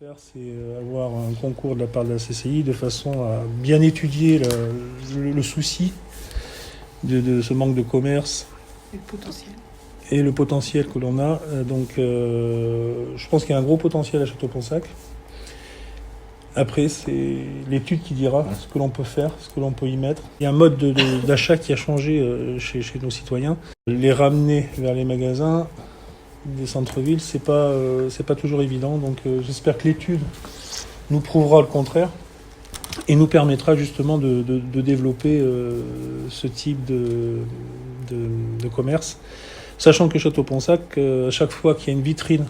faire, c'est avoir un concours de la part de la CCI de façon à bien étudier le souci de ce manque de commerce et le potentiel que l'on a. Je pense qu'il y a un gros potentiel à Château-Ponsac. Après, c'est l'étude qui dira ce que l'on peut faire, ce que l'on peut y mettre. Il y a un mode d'achat qui a changé chez nos citoyens. Les ramener vers les magasins des centres-villes, c'est pas toujours évident. Donc j'espère que l'étude nous prouvera le contraire et nous permettra justement de développer ce type de commerce. Sachant que Château-Ponsac, à chaque fois qu'il y a une vitrine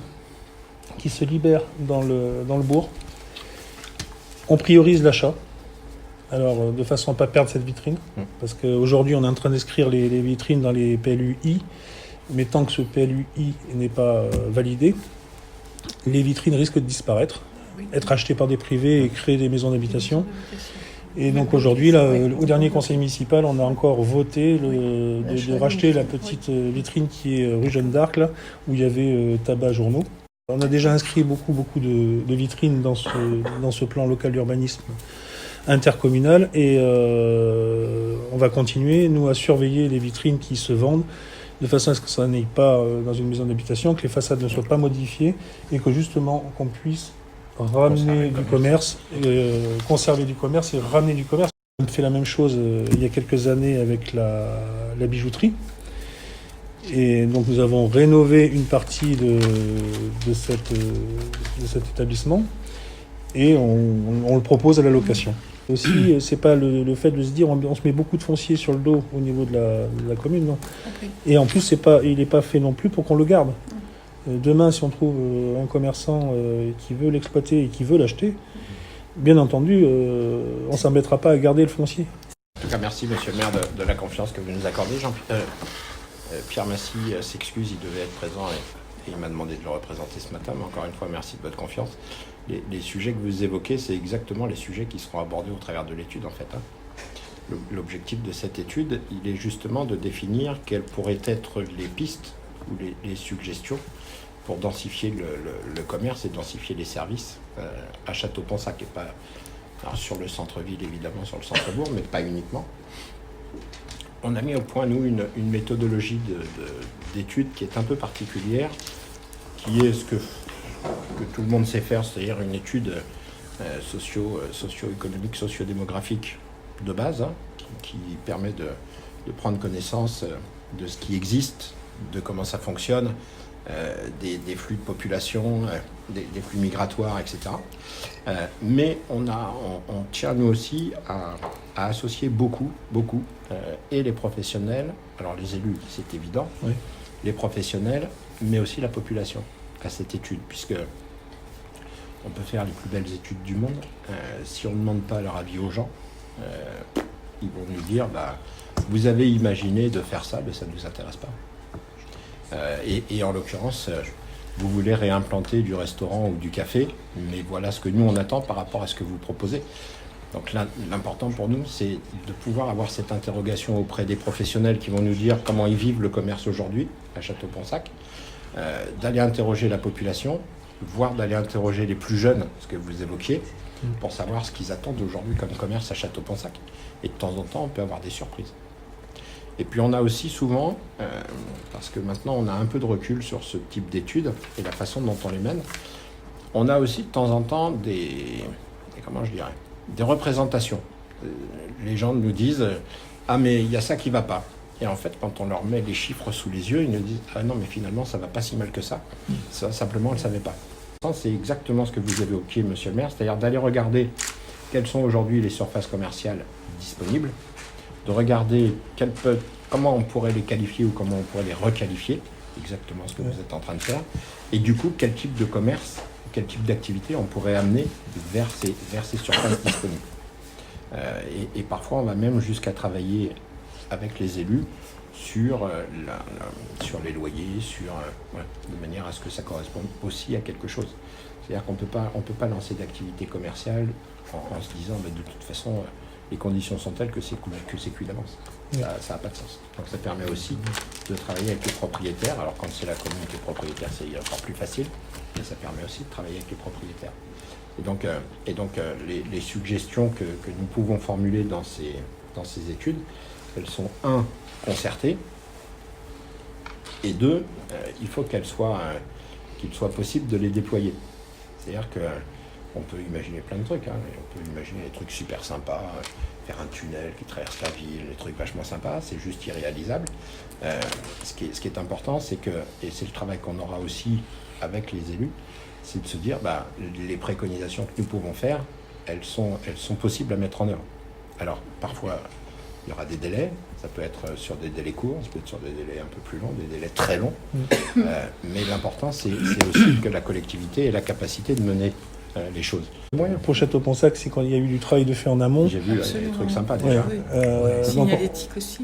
qui se libère dans le bourg, on priorise l'achat. Alors, de façon à ne pas perdre cette vitrine, parce qu'aujourd'hui, on est en train d'inscrire les vitrines dans les PLUI, mais tant que ce PLUI n'est pas validé, les vitrines risquent de disparaître, être achetées par des privés et créer des maisons d'habitation. Et donc aujourd'hui, au dernier conseil municipal, on a encore voté de racheter la petite vitrine qui est rue Jeanne d'Arc, là, où il y avait tabac journaux. On a déjà inscrit beaucoup de vitrines dans ce plan local d'urbanisme intercommunal et on va continuer, nous, à surveiller les vitrines qui se vendent de façon à ce que ça n'aille pas dans une maison d'habitation, que les façades ne soient pas modifiées et que justement qu'on puisse ramener du commerce, conserver du commerce et ramener du commerce. On a fait la même chose il y a quelques années avec la bijouterie. Et donc nous avons rénové une partie de cet établissement et on le propose à la location. Aussi, c'est pas le fait de se dire on se met beaucoup de foncier sur le dos au niveau de la commune, non. Okay. Et en plus, il n'est pas fait non plus pour qu'on le garde. Demain, si on trouve un commerçant qui veut l'exploiter et qui veut l'acheter, bien entendu, on ne s'embêtera pas à garder le foncier. En tout cas, merci Monsieur le maire de la confiance que vous nous accordez. Pierre Massy s'excuse, il devait être présent et il m'a demandé de le représenter ce matin, mais encore une fois, merci de votre confiance. Les sujets que vous évoquez, c'est exactement les sujets qui seront abordés au travers de l'étude, en fait. L'objectif de cette étude, il est justement de définir quelles pourraient être les pistes ou les suggestions pour densifier le commerce et densifier les services à Château-Ponsac, et pas alors sur le centre-ville, évidemment, sur le centre-bourg, mais pas uniquement. On a mis au point, nous, une méthodologie d'étude qui est un peu particulière, qui est ce que tout le monde sait faire, c'est-à-dire une étude socio-économique, socio-démographique de base, qui permet de prendre connaissance de ce qui existe, de comment ça fonctionne, des flux de population, des flux migratoires, etc. Mais on tient, nous aussi, à associer beaucoup, et les professionnels, alors les élus, c'est évident, oui, les professionnels, mais aussi la population à cette étude, puisque on peut faire les plus belles études du monde. Si on ne demande pas leur avis aux gens, ils vont nous dire vous avez imaginé de faire ça, mais ça ne nous intéresse pas. Et en l'occurrence, vous voulez réimplanter du restaurant ou du café, mais voilà ce que nous on attend par rapport à ce que vous proposez. Donc l'important pour nous, c'est de pouvoir avoir cette interrogation auprès des professionnels qui vont nous dire comment ils vivent le commerce aujourd'hui à Château-Ponsac, d'aller interroger la population, voire d'aller interroger les plus jeunes, ce que vous évoquiez, pour savoir ce qu'ils attendent aujourd'hui comme commerce à Château-Ponsac. Et de temps en temps, on peut avoir des surprises. Et puis on a aussi souvent, parce que maintenant on a un peu de recul sur ce type d'études et la façon dont on les mène, on a aussi de temps en temps des représentations. Les gens nous disent « Ah mais il y a ça qui ne va pas ». Et en fait, quand on leur met les chiffres sous les yeux, ils nous disent « Ah non, mais finalement ça ne va pas si mal que ça. » Ça, simplement, on ne le savait pas. C'est exactement ce que vous avez évoqué, monsieur le maire, c'est-à-dire d'aller regarder quelles sont aujourd'hui les surfaces commerciales disponibles, de regarder comment on pourrait les qualifier ou comment on pourrait les requalifier, exactement ce que vous êtes en train de faire, et du coup, quel type de commerce, quel type d'activité on pourrait amener vers ces surfaces disponibles. Et parfois, on va même jusqu'à travailler avec les élus sur les loyers, de manière à ce que ça corresponde aussi à quelque chose. C'est-à-dire qu'on peut pas lancer d'activité commerciale en se disant de toute façon, les conditions sont telles que c'est cuit d'avance. Ça n'a pas de sens. Donc ça permet aussi de travailler avec les propriétaires. Alors quand c'est la commune qui est propriétaire, c'est encore plus facile, mais ça permet aussi de travailler avec les propriétaires. Et donc les suggestions que nous pouvons formuler dans ces études, elles sont concertées, et deux, il faut qu'il soit possible de les déployer. C'est-à-dire qu'on peut imaginer plein de trucs, on peut imaginer des trucs super sympas, faire un tunnel qui traverse la ville, des trucs vachement sympas, c'est juste irréalisable. Ce qui est important, c'est que, et c'est le travail qu'on aura aussi avec les élus, c'est de se dire, les préconisations que nous pouvons faire, elles sont possibles à mettre en œuvre. Alors, parfois, il y aura des délais, ça peut être sur des délais courts, ça peut être sur des délais un peu plus longs, des délais très longs, mais l'important, c'est aussi que la collectivité ait la capacité de mener les choses. Pour Château-Ponsac, c'est quand il y a eu du travail de fait en amont. J'ai vu des trucs sympas déjà. Signalétique aussi.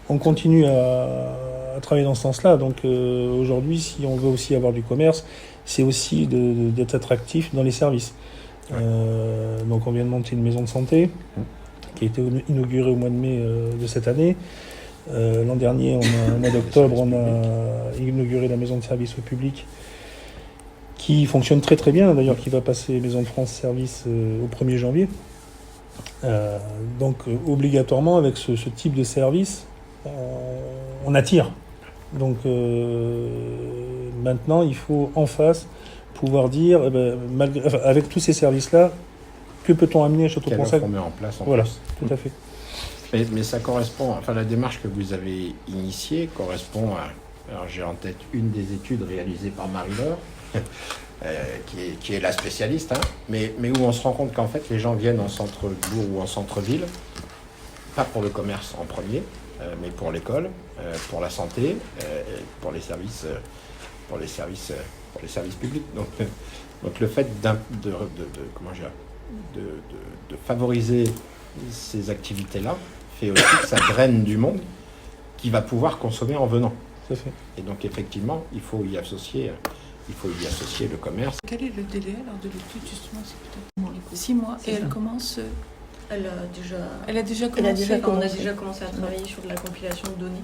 On continue à travailler dans ce sens-là. Donc aujourd'hui, si on veut aussi avoir du commerce, c'est aussi d'être attractif dans les services. Donc on vient de monter une maison de santé qui a été inaugurée au mois de mai de cette année. L'an dernier, au mois d'octobre, on a inauguré la maison de service au public qui fonctionne très très bien, d'ailleurs qui va passer Maison de France Service au 1er janvier. Donc obligatoirement, avec ce type de service, on attire. Donc maintenant, il faut en face pouvoir dire, avec tous ces services-là, que peut-on amener à Château-Ponsac ? Quelle offre on met en place en Voilà, plus. tout à fait. Mais ça correspond, la démarche que vous avez initiée correspond à, alors j'ai en tête une des études réalisées par Marie-Laure, qui est la spécialiste, mais où on se rend compte qu'en fait les gens viennent en centre-bourg ou en centre-ville, pas pour le commerce en premier, mais pour l'école, pour la santé, pour les services publics. Donc le fait de favoriser ces activités-là fait aussi que ça draine du monde qui va pouvoir consommer en venant. Tout à fait. Et donc effectivement, il faut y associer le commerce. Quel est le délai alors de l'étude justement? C'est peut-être 6 mois. Et elle commence. Elle a déjà commencé. On a déjà commencé à travailler sur de la compilation de données.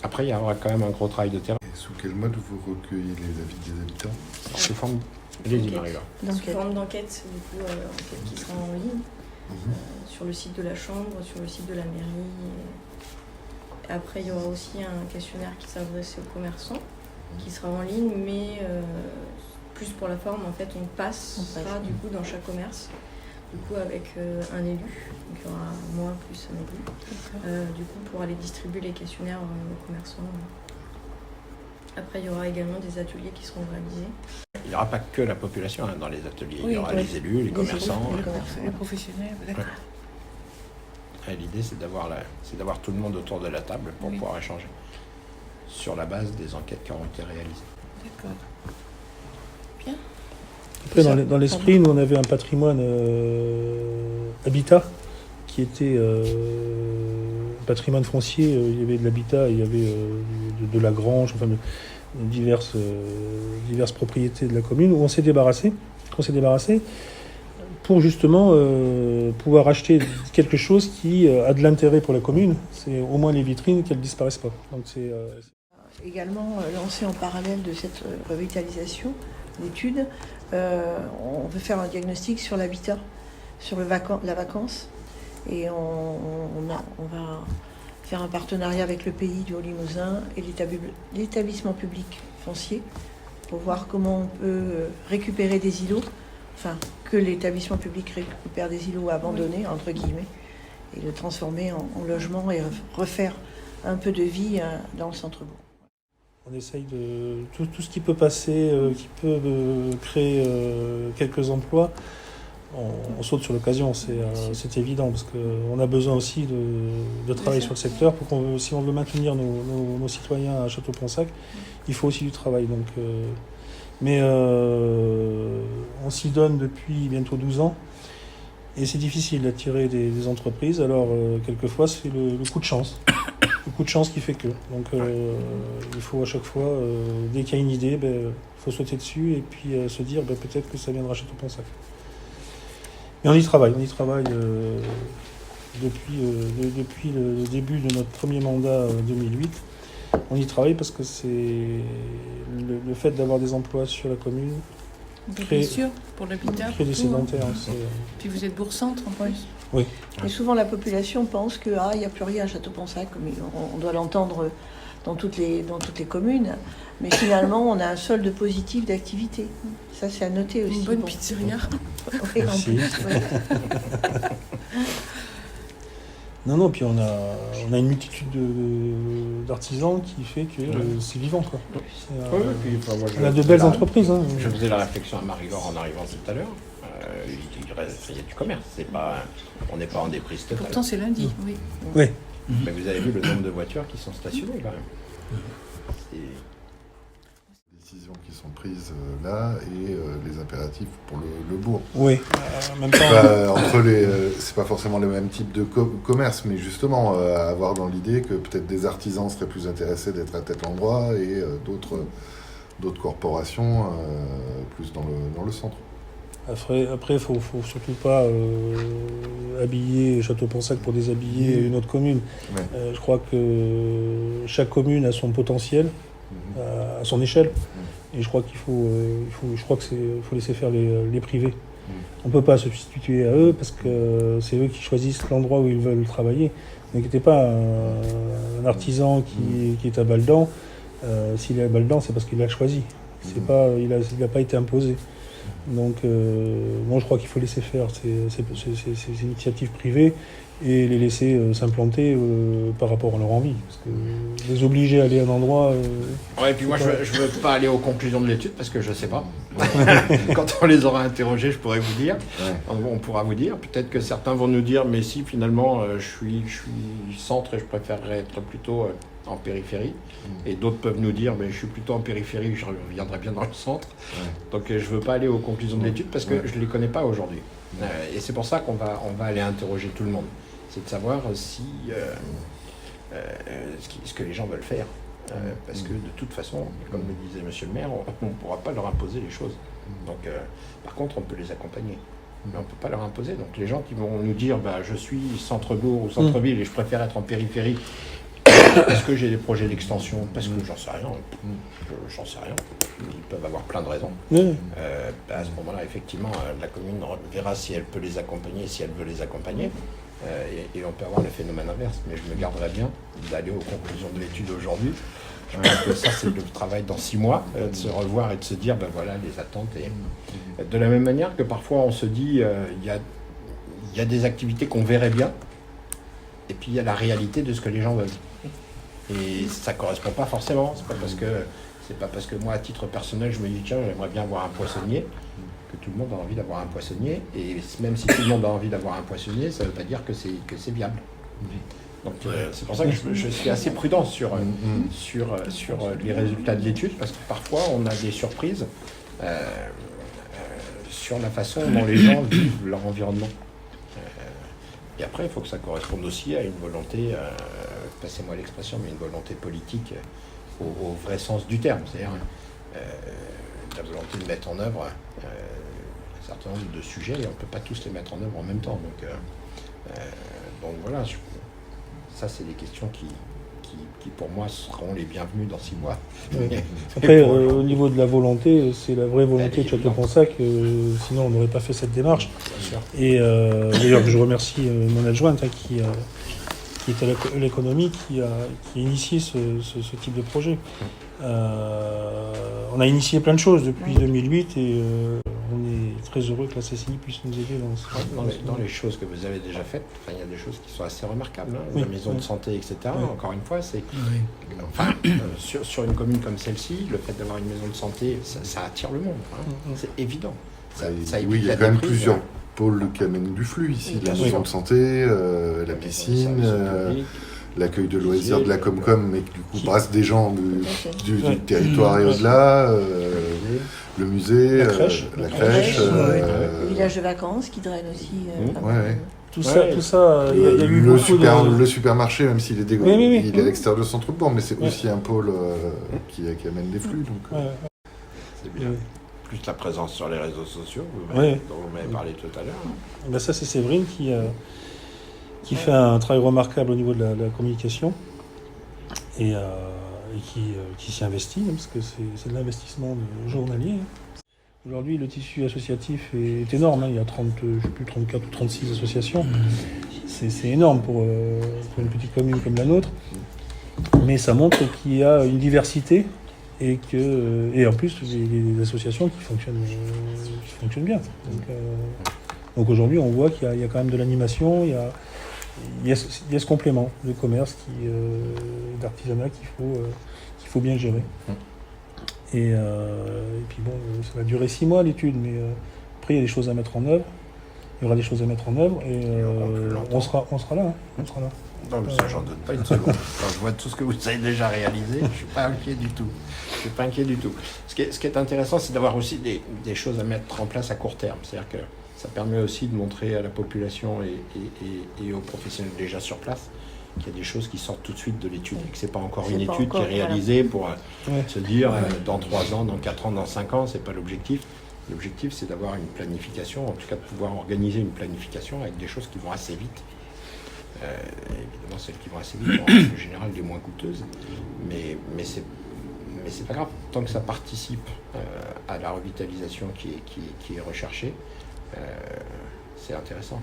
Après, il y aura quand même un gros travail de terrain. Et sous quel mode vous recueillez les avis des habitants? Sous forme. Allez-y, Marie-Laure. Sous forme d'enquête, du coup, enquête qui sera en ligne, sur le site de la Chambre, sur le site de la mairie. Après, il y aura aussi un questionnaire qui s'adresse aux commerçants, qui sera en ligne, mais plus pour la forme, en fait, on passera du coup dans chaque commerce, du coup avec un élu, donc il y aura moi plus un élu, du coup pour aller distribuer les questionnaires aux commerçants. Après, il y aura également des ateliers qui seront réalisés. Il n'y aura pas que la population dans les ateliers, il y aura les élus, les commerçants. Les professionnels, d'accord. L'idée, c'est d'avoir tout le monde autour de la table pour pouvoir échanger sur la base des enquêtes qui auront été réalisées. D'accord. Bien. Après, dans l'esprit, nous, on avait un patrimoine habitat qui était un patrimoine foncier. Il y avait de l'habitat, il y avait de la grange, enfin, diverses propriétés de la commune où on s'est débarrassé pour justement pouvoir acheter quelque chose qui a de l'intérêt pour la commune. C'est au moins les vitrines, qu'elles ne disparaissent pas. Donc c'est également lancé en parallèle de cette revitalisation d'études, on veut faire un diagnostic sur l'habitat, sur la vacance, et on va faire un partenariat avec le pays du Haut-Limousin et l'établissement public foncier pour voir comment on peut récupérer des îlots, enfin que l'établissement public récupère des îlots abandonnés, entre guillemets, et le transformer en logement et refaire un peu de vie dans le centre-bourg. On essaye de tout ce qui peut passer, qui peut créer quelques emplois. On saute sur l'occasion, c'est évident, parce qu'on a besoin aussi de travailler sur le secteur. Si on veut maintenir nos citoyens à Château-Ponsac, il faut aussi du travail. Donc, mais on s'y donne depuis bientôt 12 ans, et c'est difficile d'attirer des entreprises. Alors, quelquefois, c'est le coup de chance. Le coup de chance qui fait que. Donc, il faut à chaque fois, dès qu'il y a une idée, il faut sauter dessus et puis se dire peut-être que ça viendra à Château-Ponsac. Mais on y travaille depuis le début de notre premier mandat 2008. On y travaille parce que c'est le fait d'avoir des emplois sur la commune Bien sûr, pour l'habitat. crée des pour tout, hein. sédentaires. Puis vous êtes bourg-centre en plus. Oui. Et souvent, la population pense qu'il n'y a plus rien à Château-Ponsac, comme on doit l'entendre dans toutes les communes. Mais finalement, on a un solde positif d'activité. Ça, c'est à noter aussi. Une bonne Bon. pizzeria. Oui, en Merci. plus, oui. Non, puis on a une multitude d'artisans qui fait que c'est vivant, quoi. C'est, Ouais, puis, enfin, moi, on a de belles entreprises. Hein. Je faisais la réflexion à Marie-Laure en arrivant tout à l'heure. Il y a du commerce, on n'est pas en déprise totale. Pourtant, c'est lundi, oui. Oui. Mais vous avez vu le nombre de voitures qui sont stationnées quand même. C'est- Décisions qui sont prises là et les impératifs pour le bourg. Oui. En même temps. C'est pas forcément le même type de commerce, mais justement avoir dans l'idée que peut-être des artisans seraient plus intéressés d'être à tel endroit et d'autres corporations plus dans le centre. Après, faut surtout pas habiller Château-Ponsac pour déshabiller une autre commune. Ouais. Je crois que chaque commune a son potentiel, à son échelle, et je crois qu'il faut laisser faire les privés. On peut pas se substituer à eux parce que c'est eux qui choisissent l'endroit où ils veulent travailler. N'inquiétez pas, un artisan qui est à Baldan, s'il est à Baldan, c'est parce qu'il l'a choisi. C'est pas, il a pas été imposé. Donc, moi, je crois qu'il faut laisser faire ces initiatives privées et les laisser s'implanter par rapport à leur envie. Parce que les obliger à aller à un endroit... Ouais, et puis moi, je veux pas aller aux conclusions de l'étude parce que je sais pas. Quand on les aura interrogés, je pourrais vous dire. Ouais. On pourra vous dire. Peut-être que certains vont nous dire, mais si finalement, je suis centre et je préférerais être plutôt en périphérie. Et d'autres peuvent nous dire, mais je suis plutôt en périphérie, je reviendrai bien dans le centre. Ouais. Donc je veux pas aller aux conclusions de l'étude parce que je les connais pas aujourd'hui. Et c'est pour ça qu'on va aller interroger tout le monde. C'est de savoir si ce que les gens veulent faire. Parce que de toute façon, comme le disait monsieur le maire, on ne pourra pas leur imposer les choses. Donc, par contre, on peut les accompagner. Mais on ne peut pas leur imposer. Donc les gens qui vont nous dire je suis centre-bourg ou centre-ville et je préfère être en périphérie parce que j'ai des projets d'extension, parce que j'en sais rien. J'en sais rien. Ils peuvent avoir plein de raisons. À ce moment-là, effectivement, la commune verra si elle peut les accompagner, si elle veut les accompagner. Et on peut avoir le phénomène inverse. Mais je me garderai bien d'aller aux conclusions de l'étude aujourd'hui. Je pense que ça, c'est le travail dans 6 mois, de se revoir et de se dire, voilà, les attentes. Et de la même manière que parfois, on se dit, il y a des activités qu'on verrait bien, et puis il y a la réalité de ce que les gens veulent. Et ça ne correspond pas forcément. C'est pas parce que moi, à titre personnel, je me dis, tiens, j'aimerais bien avoir un poissonnier, que tout le monde a envie d'avoir un poissonnier. Et même si tout le monde a envie d'avoir un poissonnier, ça ne veut pas dire que c'est viable. Donc c'est pour ça que je suis assez prudent sur les résultats de l'étude, parce que parfois on a des surprises sur la façon dont les gens vivent leur environnement. Et après, il faut que ça corresponde aussi à une volonté, passez-moi l'expression, mais une volonté politique au vrai sens du terme, c'est-à-dire la volonté de mettre en œuvre un certain nombre de sujets, et on ne peut pas tous les mettre en œuvre en même temps. Donc voilà, ça c'est des questions qui pour moi seront les bienvenues dans 6 mois. Après, au niveau de la volonté, c'est la vraie volonté de Château-Ponsac, sinon on n'aurait pas fait cette démarche. Et d'ailleurs, je remercie mon adjointe qui est à l'économie, qui a initié ce type de projet. On a initié plein de choses depuis 2008 et on est très heureux que la CCI puisse nous aider dans les choses que vous avez déjà faites. Il y a des choses qui sont assez remarquables, Oui. La maison de santé, etc. Encore une fois, c'est sur une commune comme celle-ci, le fait d'avoir une maison de santé, ça attire le monde. C'est évident. Ça Oui, il y a quand même plusieurs pôles qui amènent du flux ici. La maison de santé, la piscine, l'accueil de loisirs de la Comcom, mais qui du coup brasse des gens du territoire et au-delà, le musée, la crèche, le village de vacances qui draine aussi. Tout ça, il y a eu le supermarché, même s'il est il est à l'extérieur du centre-bourg, mais c'est aussi un pôle qui amène des flux. Donc, c'est bien. plus la présence sur les réseaux sociaux, Ouais. dont vous m'avez parlé tout à l'heure. Ben ça, c'est Séverine qui fait un travail remarquable au niveau de la communication et qui s'y investit, hein, parce que c'est de l'investissement journalier. Hein. Aujourd'hui, le tissu associatif est énorme. Hein. Il y a 34 ou 36 associations. C'est énorme pour une petite commune comme la nôtre. Mais ça montre qu'il y a une diversité et en plus, des associations qui fonctionnent bien. Donc aujourd'hui, on voit qu'il y a quand même de l'animation, il y a ce complément de commerce, d'artisanat qu'il faut bien gérer. Et puis bon, ça va durer 6 mois l'étude, mais après il y a des choses à mettre en œuvre. Il y aura des choses à mettre en œuvre et on sera là. Hein. On sera là. Non, mais ça, j'en doute pas une seconde. Quand je vois tout ce que vous avez déjà réalisé, je ne suis pas inquiet du tout. Ce qui est intéressant, c'est d'avoir aussi des choses à mettre en place à court terme. C'est-à-dire que ça permet aussi de montrer à la population et aux professionnels déjà sur place qu'il y a des choses qui sortent tout de suite de l'étude et que ce n'est pas encore une étude qui est réalisée pour se dire dans 3 ans, dans 4 ans, dans 5 ans, ce n'est pas l'objectif. L'objectif, c'est d'avoir une planification, en tout cas de pouvoir organiser une planification avec des choses qui vont assez vite. Évidemment, celles qui vont assez vite sont en général les moins coûteuses, mais c'est pas grave, tant que ça participe à la revitalisation qui est recherchée, c'est intéressant.